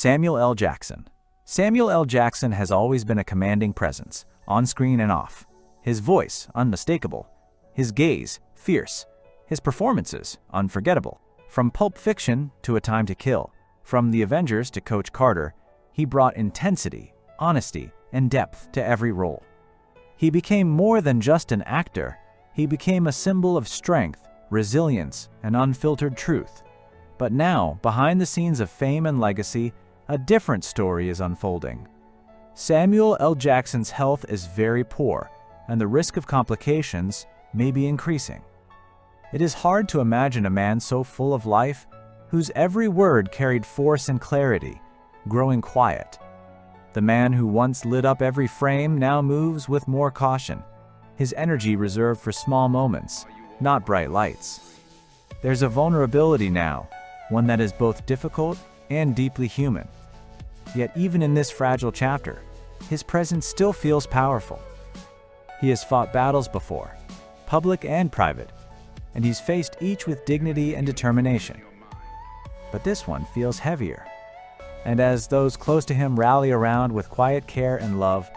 Samuel L. Jackson. Samuel L. Jackson has always been a commanding presence, on screen and off. His voice, unmistakable. His gaze, fierce. His performances, unforgettable. From Pulp Fiction to A Time to Kill, from The Avengers to Coach Carter, he brought intensity, honesty, and depth to every role. He became more than just an actor. He became a symbol of strength, resilience, and unfiltered truth. But now, behind the scenes of fame and legacy, a different story is unfolding. Samuel L. Jackson's health is very poor, and the risk of complications may be increasing. It is hard to imagine a man so full of life, whose every word carried force and clarity, growing quiet. The man who once lit up every frame now moves with more caution, his energy reserved for small moments, not bright lights. There's a vulnerability now, one that is both difficult and deeply human. Yet even in this fragile chapter, his presence still feels powerful. He has fought battles before, public and private, and he's faced each with dignity and determination. But this one feels heavier. And as those close to him rally around with quiet care and love,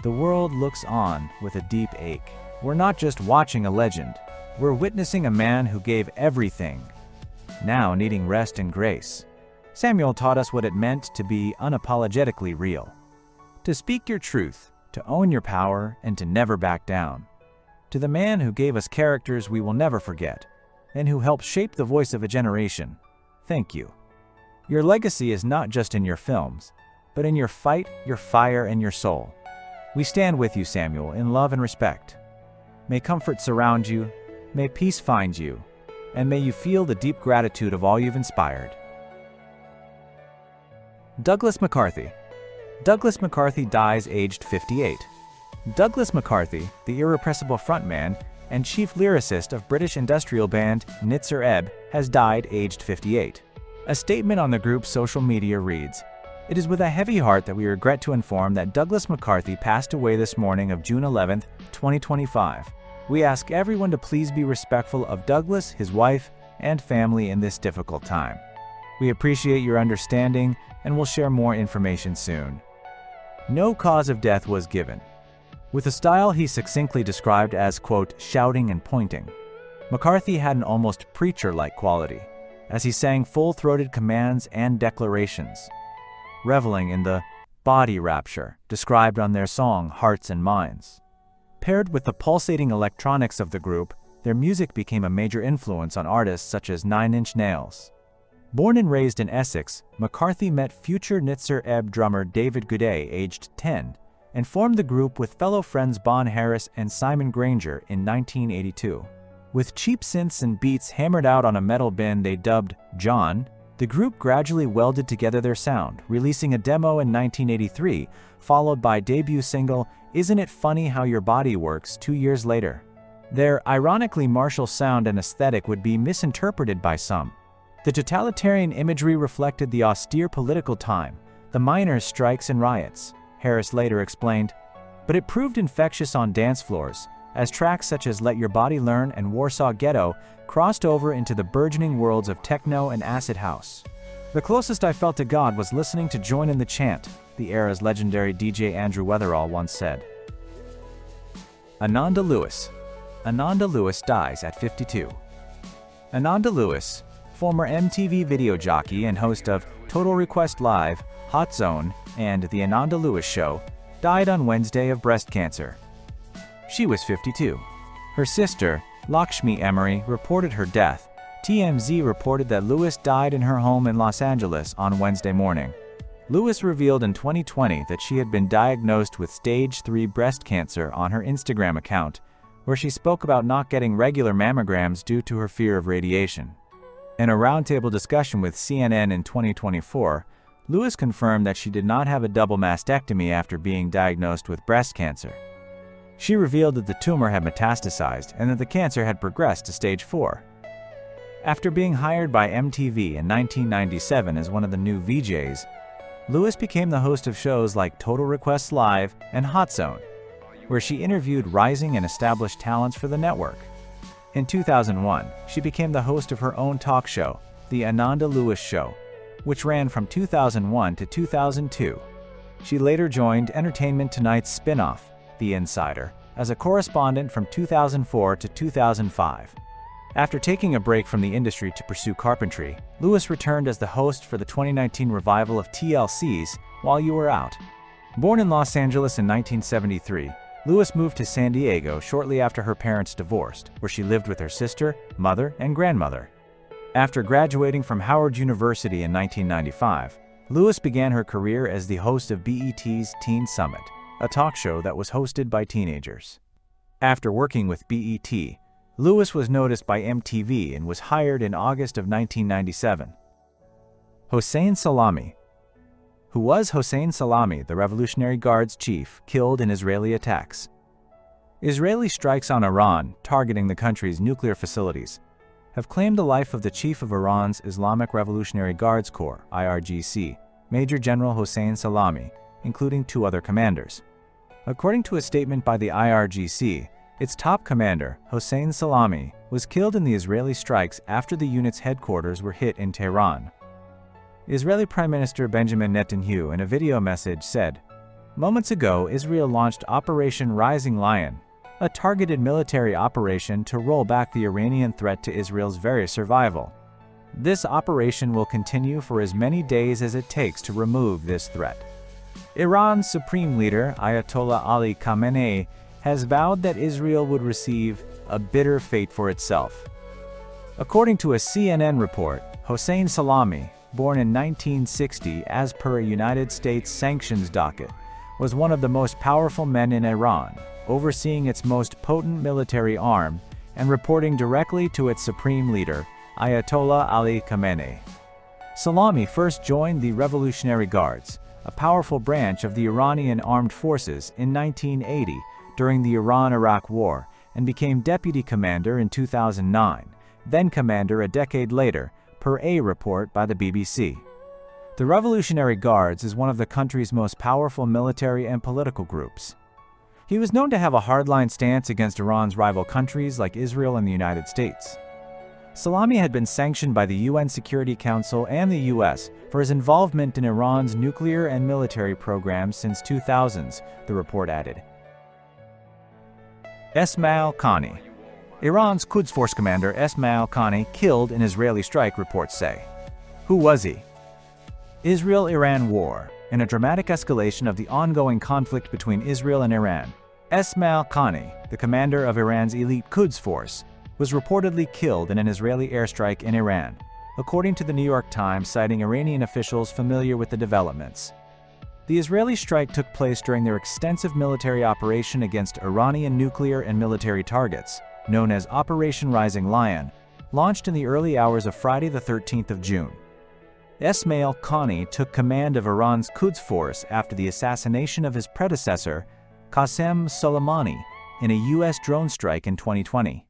the world looks on with a deep ache. We're not just watching a legend, we're witnessing a man who gave everything, now needing rest and grace. Samuel taught us what it meant to be unapologetically real. To speak your truth, to own your power, and to never back down. To the man who gave us characters we will never forget, and who helped shape the voice of a generation, thank you. Your legacy is not just in your films, but in your fight, your fire, and your soul. We stand with you, Samuel, in love and respect. May comfort surround you, may peace find you, and may you feel the deep gratitude of all you've inspired. Douglas McCarthy. Douglas McCarthy dies aged 58. Douglas McCarthy, the irrepressible frontman and chief lyricist of British industrial band Nitzer Ebb, has died aged 58. A statement on the group's social media reads, "It is with a heavy heart that we regret to inform that Douglas McCarthy passed away this morning of June 11, 2025. We ask everyone to please be respectful of Douglas, his wife, and family in this difficult time. We appreciate your understanding and will share more information soon." No cause of death was given. With a style he succinctly described as, quote, shouting and pointing, McCarthy had an almost preacher-like quality, as he sang full-throated commands and declarations, reveling in the body rapture described on their song Hearts and Minds. Paired with the pulsating electronics of the group, their music became a major influence on artists such as 9 Inch Nails. Born and raised in Essex, McCarthy met future Nitzer Ebb drummer David Goudet aged 10 and formed the group with fellow friends Bon Harris and Simon Granger in 1982. With cheap synths and beats hammered out on a metal bin they dubbed John, the group gradually welded together their sound, releasing a demo in 1983, followed by debut single Isn't It Funny How Your Body Works 2 years later. Their ironically martial sound and aesthetic would be misinterpreted by some. The totalitarian imagery reflected the austere political time, the miners' strikes and riots, Harris later explained, but it proved infectious on dance floors, as tracks such as Let Your Body Learn and Warsaw Ghetto crossed over into the burgeoning worlds of techno and acid house. The closest I felt to God was listening to Join in the Chant, the era's legendary DJ Andrew Weatherall once said. Ananda Lewis. Ananda Lewis dies at 52. Ananda Lewis, former MTV video jockey and host of Total Request Live, Hot Zone, and The Ananda Lewis Show, died on Wednesday of breast cancer. She was 52. Her sister, Lakshmi Emery, reported her death. TMZ reported that Lewis died in her home in Los Angeles on Wednesday morning. Lewis revealed in 2020 that she had been diagnosed with stage 3 breast cancer on her Instagram account, where she spoke about not getting regular mammograms due to her fear of radiation. In a roundtable discussion with CNN in 2024, Lewis confirmed that she did not have a double mastectomy after being diagnosed with breast cancer. She revealed that the tumor had metastasized and that the cancer had progressed to stage 4. After being hired by MTV in 1997 as one of the new VJs, Lewis became the host of shows like Total Request Live and Hot Zone, where she interviewed rising and established talents for the network. In 2001, she became the host of her own talk show, The Ananda Lewis Show, which ran from 2001 to 2002. She later joined Entertainment Tonight's spin-off, The Insider, as a correspondent from 2004 to 2005. After taking a break from the industry to pursue carpentry, Lewis returned as the host for the 2019 revival of TLC's While You Were Out. Born in Los Angeles in 1973, Lewis moved to San Diego shortly after her parents divorced, where she lived with her sister, mother, and grandmother. After graduating from Howard University in 1995, Lewis began her career as the host of BET's Teen Summit, a talk show that was hosted by teenagers. After working with BET, Lewis was noticed by MTV and was hired in August of 1997. Hossein Salami. Who was Hossein Salami, the Revolutionary Guard's chief, killed in Israeli attacks? Israeli strikes on Iran, targeting the country's nuclear facilities, have claimed the life of the chief of Iran's Islamic Revolutionary Guards Corps, IRGC, Major General Hossein Salami, including 2 other commanders. According to a statement by the IRGC, its top commander, Hossein Salami, was killed in the Israeli strikes after the unit's headquarters were hit in Tehran. Israeli Prime Minister Benjamin Netanyahu in a video message said, "Moments ago, Israel launched Operation Rising Lion, a targeted military operation to roll back the Iranian threat to Israel's very survival. This operation will continue for as many days as it takes to remove this threat." Iran's supreme leader, Ayatollah Ali Khamenei, has vowed that Israel would receive a bitter fate for itself. According to a CNN report, Hossein Salami, born in 1960 as per a United States sanctions docket, was one of the most powerful men in Iran, overseeing its most potent military arm and reporting directly to its supreme leader, Ayatollah Ali Khamenei. Salami first joined the Revolutionary Guards, a powerful branch of the Iranian armed forces, in 1980 during the Iran-Iraq War, and became deputy commander in 2009, then commander a decade later, per a report by the BBC. The Revolutionary Guards is one of the country's most powerful military and political groups. He was known to have a hardline stance against Iran's rival countries like Israel and the United States. Salami had been sanctioned by the UN Security Council and the US for his involvement in Iran's nuclear and military programs since 2000s, the report added. Esmail Qani. Iran's Quds Force commander Esmail Qani killed in Israeli strike, reports say. Who was he? Israel-Iran war. In a dramatic escalation of the ongoing conflict between Israel and Iran, Esmail Qani, the commander of Iran's elite Quds Force, was reportedly killed in an Israeli airstrike in Iran, according to the New York Times, citing Iranian officials familiar with the developments. The Israeli strike took place during their extensive military operation against Iranian nuclear and military targets, known as Operation Rising Lion, launched in the early hours of Friday the 13th of June. Esmail Qani took command of Iran's Quds Force after the assassination of his predecessor, Qasem Soleimani, in a U.S. drone strike in 2020.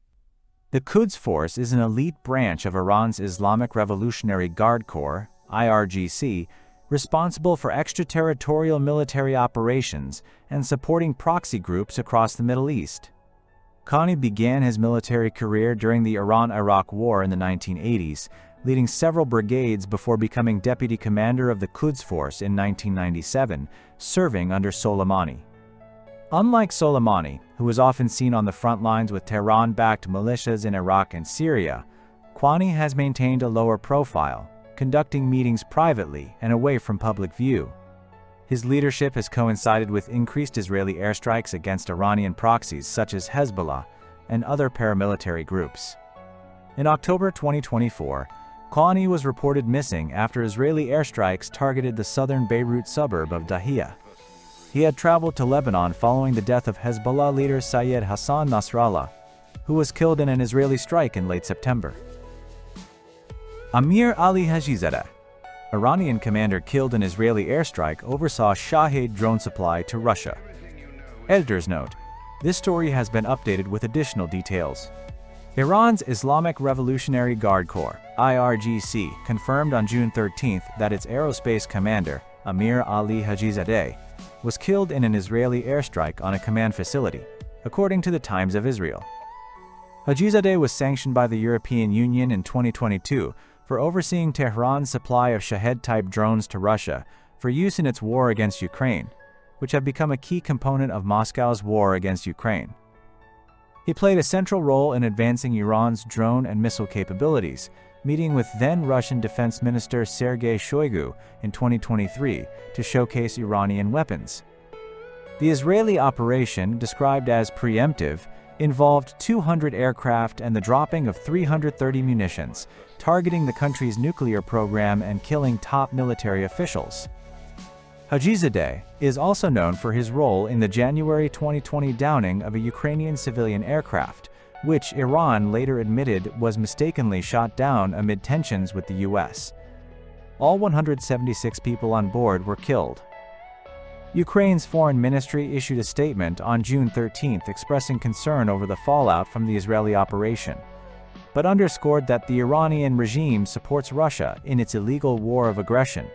The Quds Force is an elite branch of Iran's Islamic Revolutionary Guard Corps, IRGC, responsible for extraterritorial military operations and supporting proxy groups across the Middle East. Qani began his military career during the Iran-Iraq War in the 1980s, leading several brigades before becoming deputy commander of the Quds Force in 1997, serving under Soleimani. Unlike Soleimani, who was often seen on the front lines with Tehran-backed militias in Iraq and Syria, Qani has maintained a lower profile, conducting meetings privately and away from public view. His leadership has coincided with increased Israeli airstrikes against Iranian proxies such as Hezbollah and other paramilitary groups. In October 2024, Qani was reported missing after Israeli airstrikes targeted the southern Beirut suburb of Dahia. He had traveled to Lebanon following the death of Hezbollah leader Syed Hassan Nasrallah, who was killed in an Israeli strike in late September. Amir Ali Hajizadeh, Iranian commander killed in Israeli airstrike, oversaw Shahed drone supply to Russia. Editor's note: this story has been updated with additional details. Iran's Islamic Revolutionary Guard Corps, IRGC, confirmed on June 13th that its aerospace commander, Amir Ali Hajizadeh, was killed in an Israeli airstrike on a command facility, according to the Times of Israel. Hajizadeh was sanctioned by the European Union in 2022 for overseeing Tehran's supply of Shahed-type drones to Russia for use in its war against Ukraine, which have become a key component of Moscow's war against Ukraine. He played a central role in advancing Iran's drone and missile capabilities, meeting with then-Russian Defense Minister Sergei Shoigu in 2023 to showcase Iranian weapons. The Israeli operation, described as preemptive, involved 200 aircraft and the dropping of 330 munitions, targeting the country's nuclear program and killing top military officials. Hajizadeh is also known for his role in the January 2020 downing of a Ukrainian civilian aircraft, which Iran later admitted was mistakenly shot down amid tensions with the US. All 176 people on board were killed. Ukraine's foreign ministry issued a statement on June 13 expressing concern over the fallout from the Israeli operation, but underscored that the Iranian regime supports Russia in its illegal war of aggression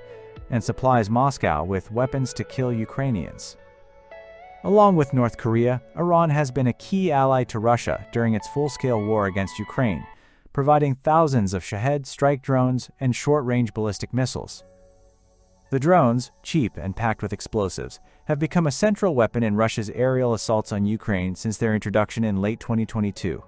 and supplies Moscow with weapons to kill Ukrainians. Along with North Korea, Iran has been a key ally to Russia during its full-scale war against Ukraine, providing thousands of Shahed strike drones and short-range ballistic missiles. The drones, cheap and packed with explosives, have become a central weapon in Russia's aerial assaults on Ukraine since their introduction in late 2022.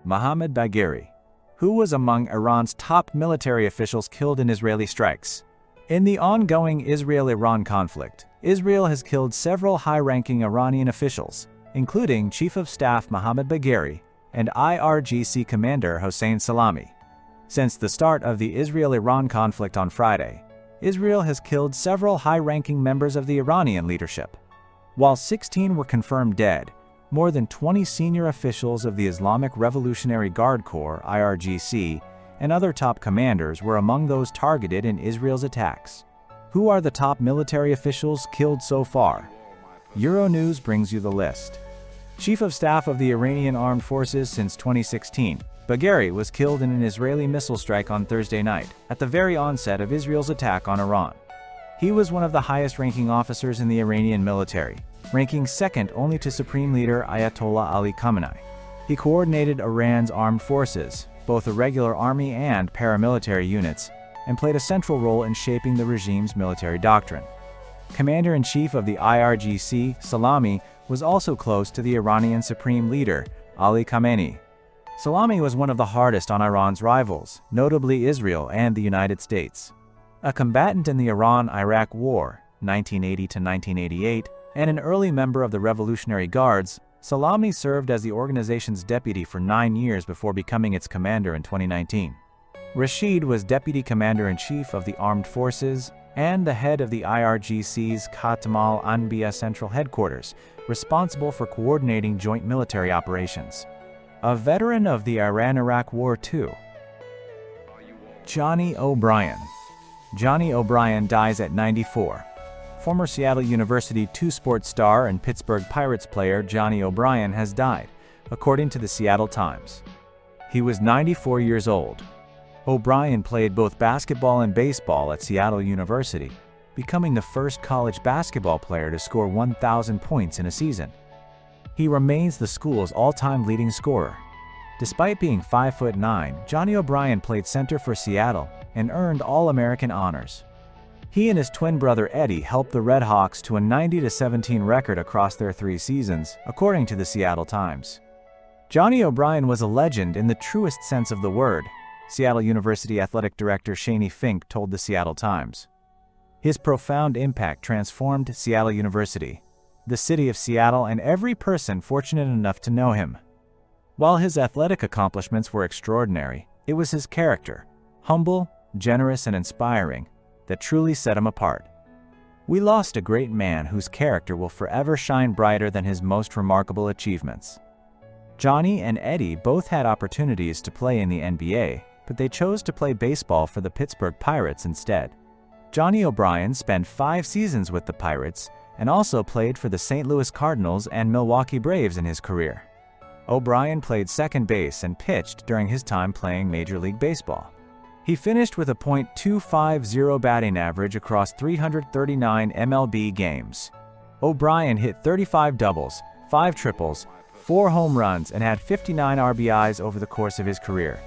Mohammad Bagheri, who was among Iran's top military officials killed in Israeli strikes. In the ongoing Israel-Iran conflict, Israel has killed several high-ranking Iranian officials, including Chief of Staff Mohammad Bagheri and IRGC Commander Hossein Salami. Since the start of the Israel-Iran conflict on Friday, Israel has killed several high-ranking members of the Iranian leadership. While 16 were confirmed dead, more than 20 senior officials of the Islamic Revolutionary Guard Corps (IRGC) and other top commanders were among those targeted in Israel's attacks. Who are the top military officials killed so far? Euronews brings you the list. Chief of Staff of the Iranian Armed Forces since 2016, Bagheri was killed in an Israeli missile strike on Thursday night, at the very onset of Israel's attack on Iran. He was one of the highest-ranking officers in the Iranian military, ranking second only to Supreme Leader Ayatollah Ali Khamenei. He coordinated Iran's armed forces, both the regular army and paramilitary units, and played a central role in shaping the regime's military doctrine. Commander-in-Chief of the IRGC, Salami, was also close to the Iranian Supreme Leader, Ali Khamenei. Salami was one of the hardest on Iran's rivals, notably Israel and the United States. A combatant in the Iran-Iraq War, 1980 to 1988, and an early member of the Revolutionary Guards, Salami served as the organization's deputy for 9 years before becoming its commander in 2019. Rashid was Deputy Commander-in-Chief of the Armed Forces and the head of the IRGC's Khatam al-Anbiya Central Headquarters, responsible for coordinating joint military operations. A veteran of the Iran-Iraq War too. Johnny O'Brien. Johnny O'Brien dies at 94. Former Seattle University two-sport star and Pittsburgh Pirates player Johnny O'Brien has died, according to the Seattle Times. He was 94 years old. O'Brien played both basketball and baseball at Seattle University, becoming the first college basketball player to score 1,000 points in a season. He remains the school's all-time leading scorer. Despite being 5'9", Johnny O'Brien played center for Seattle and earned All-American honors. He and his twin brother Eddie helped the Red Hawks to a 90-17 record across their 3 seasons, according to the Seattle Times. Johnny O'Brien was a legend in the truest sense of the word, Seattle University Athletic Director Shani Fink told the Seattle Times. His profound impact transformed Seattle University, the city of Seattle, and every person fortunate enough to know him. While his athletic accomplishments were extraordinary, it was his character, humble, generous, and inspiring, that truly set him apart. We lost a great man whose character will forever shine brighter than his most remarkable achievements. Johnny and Eddie both had opportunities to play in the NBA, but they chose to play baseball for the Pittsburgh Pirates instead. Johnny O'Brien spent 5 seasons with the Pirates and also played for the St. Louis Cardinals and Milwaukee Braves in his career. O'Brien played second base and pitched during his time playing Major League Baseball. He finished with a .250 batting average across 339 MLB games. O'Brien hit 35 doubles, 5 triples, 4 home runs, and had 59 RBIs over the course of his career.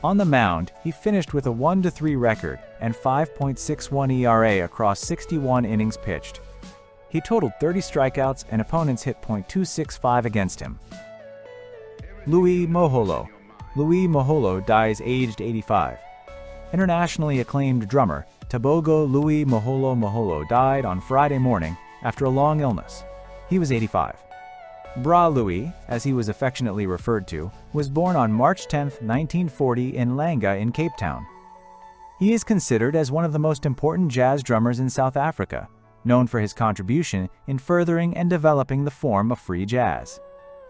On the mound, he finished with a 1-3 record and 5.61 ERA across 61 innings pitched. He totaled 30 strikeouts and opponents hit .265 against him. Louis Moholo. Louis Moholo dies aged 85. Internationally acclaimed drummer Tabogo Louis Moholo Moholo died on Friday morning after a long illness. He was 85. Bra Louis, as he was affectionately referred to, was born on March 10, 1940 in Langa in Cape Town. He is considered as one of the most important jazz drummers in South Africa, known for his contribution in furthering and developing the form of free jazz.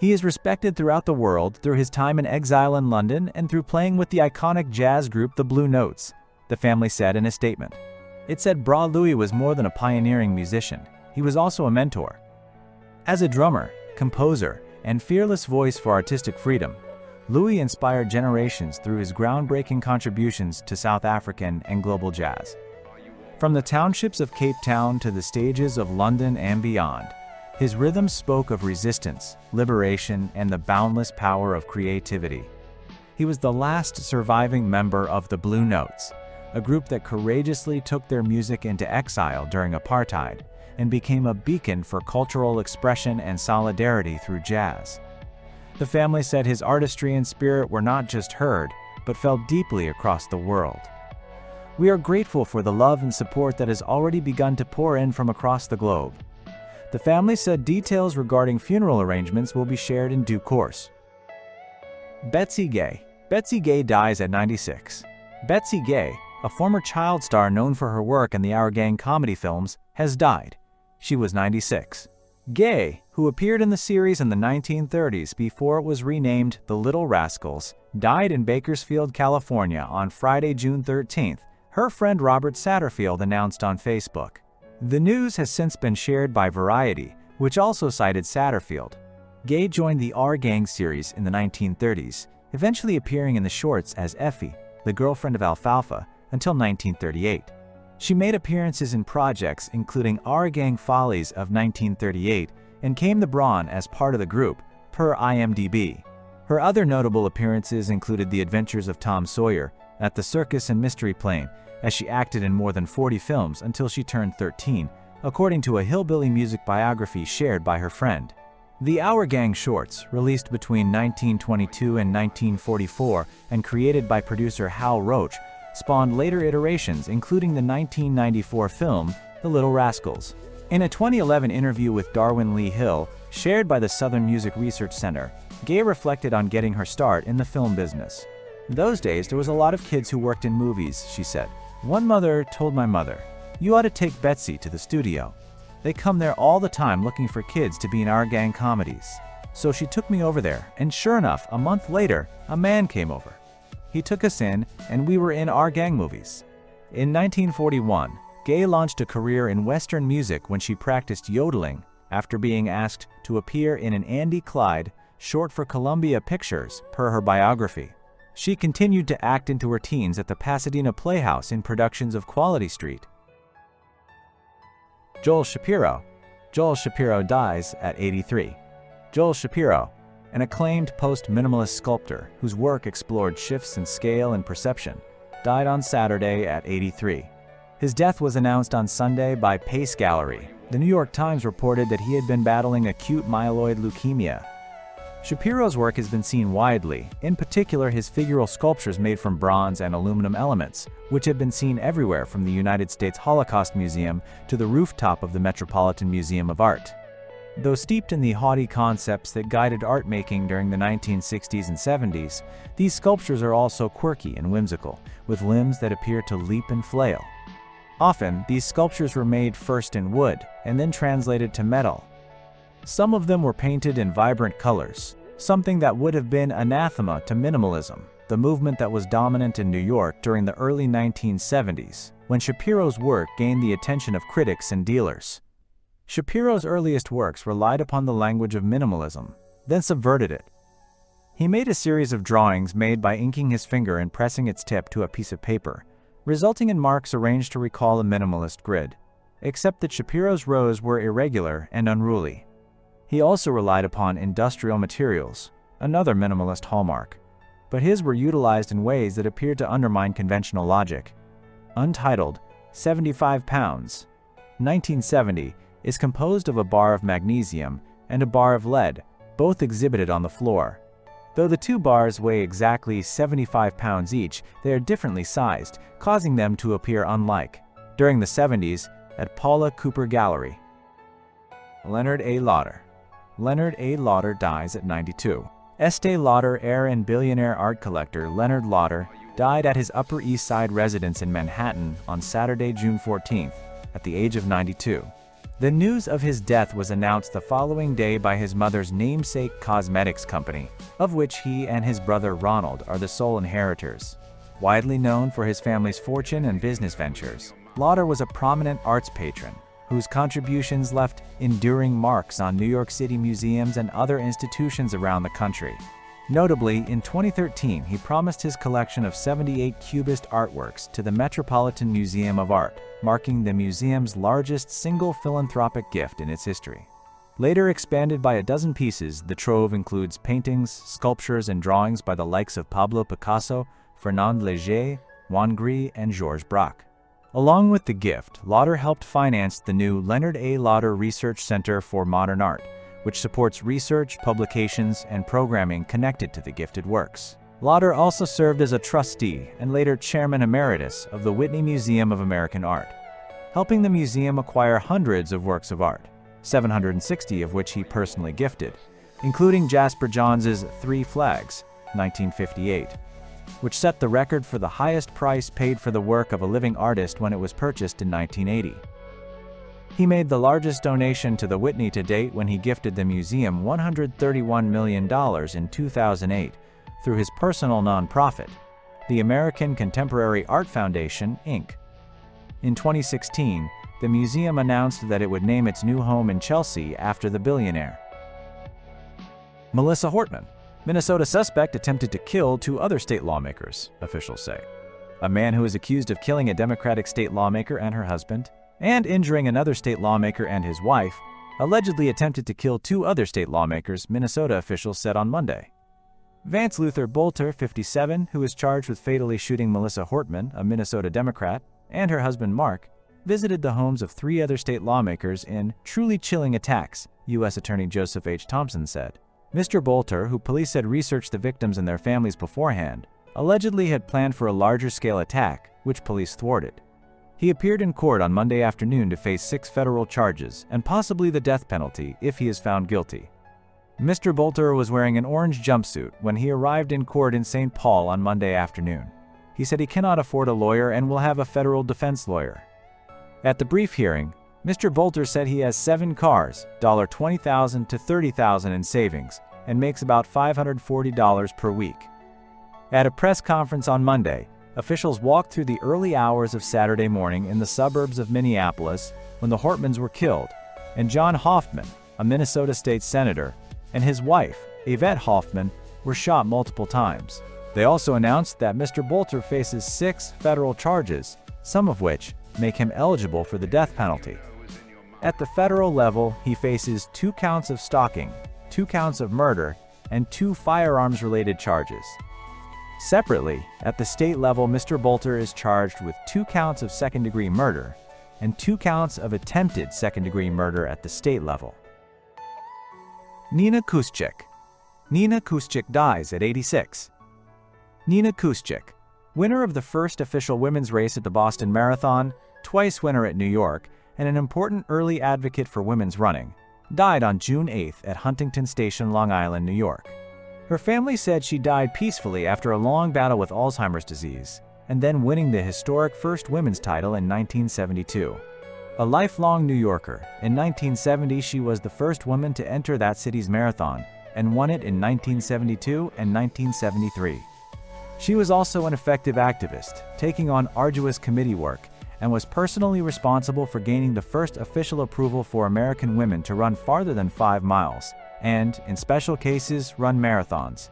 He is respected throughout the world through his time in exile in London and through playing with the iconic jazz group The Blue Notes, the family said in a statement. It said Bra Louis was more than a pioneering musician, he was also a mentor. As a drummer, composer, and fearless voice for artistic freedom, Louis inspired generations through his groundbreaking contributions to South African and global jazz. From the townships of Cape Town to the stages of London and beyond, his rhythms spoke of resistance, liberation, and the boundless power of creativity. He was the last surviving member of the Blue Notes, a group that courageously took their music into exile during apartheid and became a beacon for cultural expression and solidarity through jazz. The family said his artistry and spirit were not just heard, but felt deeply across the world. We are grateful for the love and support that has already begun to pour in from across the globe. The family said details regarding funeral arrangements will be shared in due course. Betsy Gay. Betsy Gay dies at 96. Betsy Gay, a former child star known for her work in the Our Gang comedy films, has died. She was 96. Gay, who appeared in the series in the 1930s before it was renamed The Little Rascals, died in Bakersfield, California on Friday, June 13th, her friend Robert Satterfield announced on Facebook. The news has since been shared by Variety, which also cited Satterfield. Gay joined the Our Gang series in the 1930s, eventually appearing in the shorts as Effie, the girlfriend of Alfalfa, until 1938. She made appearances in projects including Our Gang Follies of 1938 and Came the Brawn as part of the group, per IMDb. Her other notable appearances included The Adventures of Tom Sawyer, At the Circus and Mystery Plane, as she acted in more than 40 films until she turned 13, according to a Hillbilly music biography shared by her friend. The Our Gang shorts, released between 1922 and 1944 and created by producer Hal Roach, spawned later iterations including the 1994 film The Little Rascals. In a 2011 interview with Darwin Lee Hill, shared by the Southern Music Research Center, Gay reflected on getting her start in the film business. Those days, there was a lot of kids who worked in movies, she said. One mother told my mother, "You ought to take Betsy to the studio. They come there all the time looking for kids to be in Our Gang comedies." So she took me over there, and sure enough, a month later, a man came over. He took us in, and we were in Our Gang movies. In 1941, Gay launched a career in Western music when she practiced yodeling after being asked to appear in an Andy Clyde, short for Columbia Pictures, per her biography. She continued to act into her teens at the Pasadena Playhouse in productions of Quality Street. Joel Shapiro. Joel Shapiro dies at 83. Joel Shapiro, an acclaimed post-minimalist sculptor whose work explored shifts in scale and perception, died on Saturday at 83. His death was announced on Sunday by Pace Gallery. The New York Times reported that he had been battling acute myeloid leukemia. Shapiro's work has been seen widely, in particular his figural sculptures made from bronze and aluminum elements, which have been seen everywhere from the United States Holocaust Museum to the rooftop of the Metropolitan Museum of Art. Though steeped in the haughty concepts that guided art making during the 1960s and 70s, these sculptures are also quirky and whimsical, with limbs that appear to leap and flail. Often, these sculptures were made first in wood and then translated to metal. Some of them were painted in vibrant colors, something that would have been anathema to minimalism, the movement that was dominant in New York during the early 1970s, when Shapiro's work gained the attention of critics and dealers. Shapiro's earliest works relied upon the language of minimalism, then subverted it. He made a series of drawings made by inking his finger and pressing its tip to a piece of paper, resulting in marks arranged to recall a minimalist grid, except that Shapiro's rows were irregular and unruly. He also relied upon industrial materials, another minimalist hallmark. but his were utilized in ways that appeared to undermine conventional logic. Untitled, 75 pounds, 1970, is composed of a bar of magnesium and a bar of lead, both exhibited on the floor. Though the two bars weigh exactly 75 pounds each, they are differently sized, causing them to appear unlike. During the 70s, at Paula Cooper Gallery. Leonard A. Lauder. Leonard A. Lauder dies at 92. Estee Lauder heir and billionaire art collector Leonard Lauder died at his Upper East Side residence in Manhattan on Saturday, June 14th, at the age of 92. The news of his death was announced the following day by his mother's namesake cosmetics company, of which he and his brother Ronald are the sole inheritors. Widely known for his family's fortune and business ventures, Lauder was a prominent arts patron, whose contributions left enduring marks on New York City museums and other institutions around the country. Notably, in 2013, he promised his collection of 78 Cubist artworks to the Metropolitan Museum of Art, marking the museum's largest single philanthropic gift in its history. Later expanded by a dozen pieces, the trove includes paintings, sculptures, and drawings by the likes of Pablo Picasso, Fernand Léger, Juan Gris, and Georges Braque. Along with the gift, Lauder helped finance the new Leonard A. Lauder Research Center for Modern Art, which supports research, publications, and programming connected to the gifted works. Lauder also served as a trustee and later chairman emeritus of the Whitney Museum of American Art, helping the museum acquire hundreds of works of art, 760 of which he personally gifted, including Jasper Johns' Three Flags, 1958, which set the record for the highest price paid for the work of a living artist when it was purchased in 1980. He made the largest donation to the Whitney to date when he gifted the museum $131 million in 2008 through his personal nonprofit, the American Contemporary Art Foundation, Inc. In 2016, the museum announced that it would name its new home in Chelsea after the billionaire. Melissa Hortman. Minnesota suspect attempted to kill two other state lawmakers, officials say. A man who is accused of killing a Democratic state lawmaker and her husband, and injuring another state lawmaker and his wife, allegedly attempted to kill two other state lawmakers, Minnesota officials said on Monday. Vance Luther Bolter, 57, who is charged with fatally shooting Melissa Hortman, a Minnesota Democrat, and her husband Mark, visited the homes of three other state lawmakers in truly chilling attacks, U.S. Attorney Joseph H. Thompson said. Mr. Bolter, who police said researched the victims and their families beforehand, allegedly had planned for a larger-scale attack, which police thwarted. He appeared in court on Monday afternoon to face 6 federal charges and possibly the death penalty if he is found guilty. Mr. Bolter was wearing an orange jumpsuit when he arrived in court in St. Paul on Monday afternoon. He said he cannot afford a lawyer and will have a federal defense lawyer. At the brief hearing, Mr. Bolter said he has 7 cars, $20,000 to $30,000 in savings, and makes about $540 per week. At a press conference on Monday, officials walked through the early hours of Saturday morning in the suburbs of Minneapolis when the Hortmans were killed, and John Hoffman, a Minnesota state senator, and his wife, Yvette Hoffman, were shot multiple times. They also announced that Mr. Bolter faces 6 federal charges, some of which make him eligible for the death penalty. At the federal level, he faces 2 counts of stalking, 2 counts of murder, and 2 firearms-related charges. Separately, at the state level, Mr. Bolter is charged with 2 counts of second-degree murder and 2 counts of attempted second-degree murder at the state level. Nina Kuschik. Nina Kuschik dies at 86. Nina Kuschik, winner of the first official women's race at the Boston Marathon, twice winner at New York, and an important early advocate for women's running, died on June 8th at Huntington Station, Long Island, New York. Her family said she died peacefully after a long battle with Alzheimer's disease, and then winning the historic first women's title in 1972. A lifelong New Yorker, in 1970 she was the first woman to enter that city's marathon, and won it in 1972 and 1973. She was also an effective activist, taking on arduous committee work, and was personally responsible for gaining the first official approval for American women to run farther than 5 miles, and, in special cases, run marathons.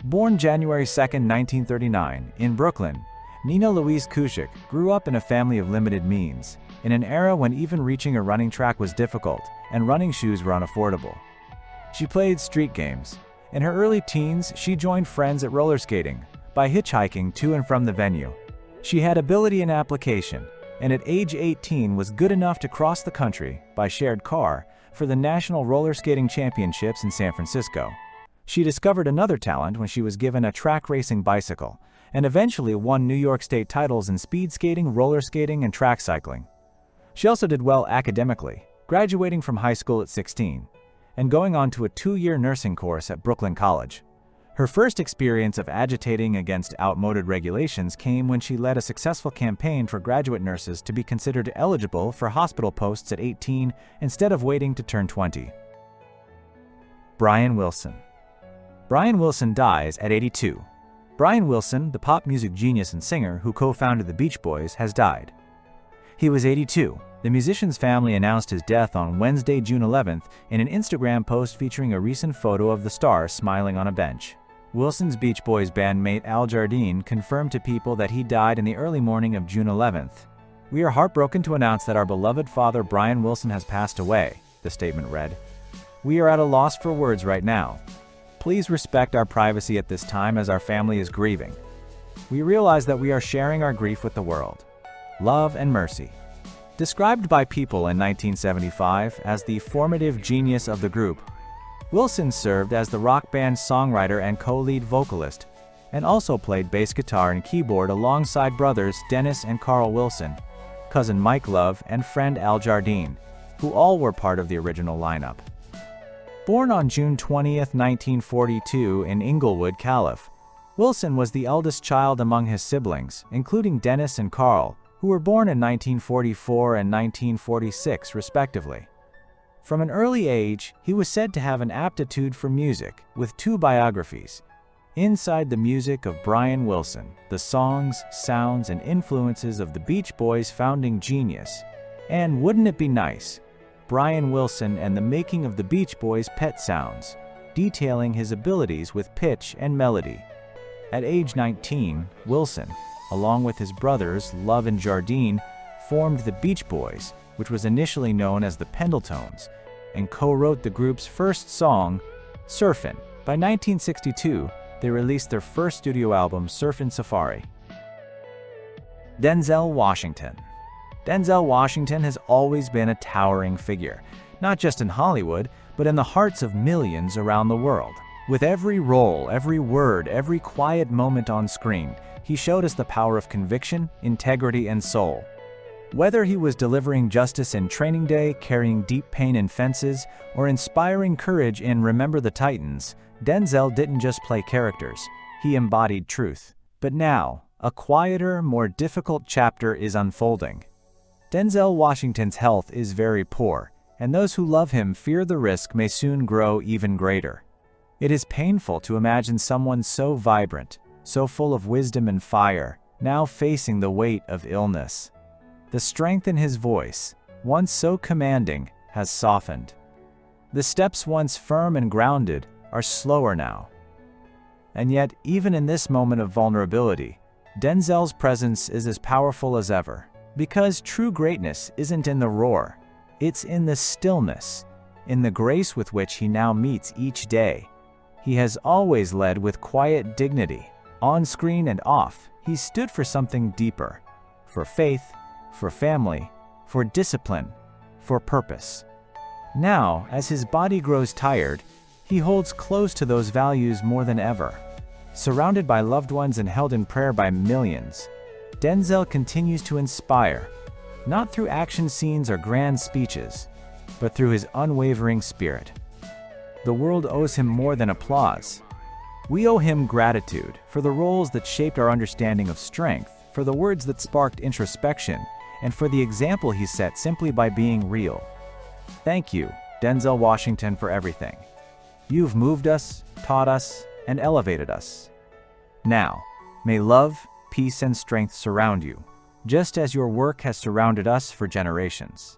Born January 2, 1939, in Brooklyn, Nina Louise Kuschik grew up in a family of limited means, in an era when even reaching a running track was difficult and running shoes were unaffordable. She played street games, In her early teens, she joined friends at roller skating by hitchhiking to and from the venue. She had ability and application, and at age 18 was good enough to cross the country by shared car for the National Roller Skating Championships in San Francisco. She discovered another talent when she was given a track racing bicycle, and eventually won New York State titles in speed skating, roller skating, and track cycling. She also did well academically, graduating from high school at 16, and going on to a 2-year nursing course at Brooklyn College. Her first experience of agitating against outmoded regulations came when she led a successful campaign for graduate nurses to be considered eligible for hospital posts at 18 instead of waiting to turn 20. Brian Wilson. Brian Wilson dies at 82. Brian Wilson, the pop music genius and singer who co-founded the Beach Boys, has died. He was 82. The musician's family announced his death on Wednesday, June 11th, in an Instagram post featuring a recent photo of the star smiling on a bench. Wilson's Beach Boys bandmate Al Jardine confirmed to People that he died in the early morning of June 11th. "We are heartbroken to announce that our beloved father Brian Wilson has passed away," the statement read. "We are at a loss for words right now. Please respect our privacy at this time as our family is grieving. We realize that we are sharing our grief with the world. Love and mercy." Described by People in 1975 as the formative genius of the group, Wilson served as the rock band's songwriter and co-lead vocalist, and also played bass guitar and keyboard alongside brothers Dennis and Carl Wilson, cousin Mike Love, and friend Al Jardine, who all were part of the original lineup. Born on June 20, 1942 in Inglewood, Calif., Wilson was the eldest child among his siblings, including Dennis and Carl, who were born in 1944 and 1946 respectively. From an early age, he was said to have an aptitude for music, with 2 biographies, Inside the Music of Brian Wilson, the songs, sounds, and influences of the Beach Boys' founding genius, and Wouldn't It Be Nice? Brian Wilson and the Making of the Beach Boys' Pet Sounds, detailing his abilities with pitch and melody. At age 19, Wilson, along with his brothers Love and Jardine, formed the Beach Boys, which was initially known as the Pendletones, and co-wrote the group's first song, Surfin'. By 1962, they released their first studio album, Surfin' Safari. Denzel Washington. Denzel Washington has always been a towering figure, not just in Hollywood, but in the hearts of millions around the world. With every role, every word, every quiet moment on screen, he showed us the power of conviction, integrity, and soul. Whether he was delivering justice in Training Day, carrying deep pain in Fences, or inspiring courage in Remember the Titans, Denzel didn't just play characters, he embodied truth. But now, a quieter, more difficult chapter is unfolding. Denzel Washington's health is very poor, and those who love him fear the risk may soon grow even greater. It is painful to imagine someone so vibrant, so full of wisdom and fire, now facing the weight of illness. The strength in his voice, once so commanding, has softened. The steps once firm and grounded are slower now. And yet, even in this moment of vulnerability, Denzel's presence is as powerful as ever. Because true greatness isn't in the roar, it's in the stillness, in the grace with which he now meets each day. He has always led with quiet dignity. On screen and off, he stood for something deeper, for faith, for family, for discipline, for purpose. Now, as his body grows tired, he holds close to those values more than ever. Surrounded by loved ones and held in prayer by millions, Denzel continues to inspire, not through action scenes or grand speeches, but through his unwavering spirit. The world owes him more than applause. We owe him gratitude for the roles that shaped our understanding of strength, for the words that sparked introspection, and for the example he set simply by being real. Thank you, Denzel Washington, for everything. You've moved us, taught us, and elevated us. Now, may love, peace, and strength surround you, just as your work has surrounded us for generations.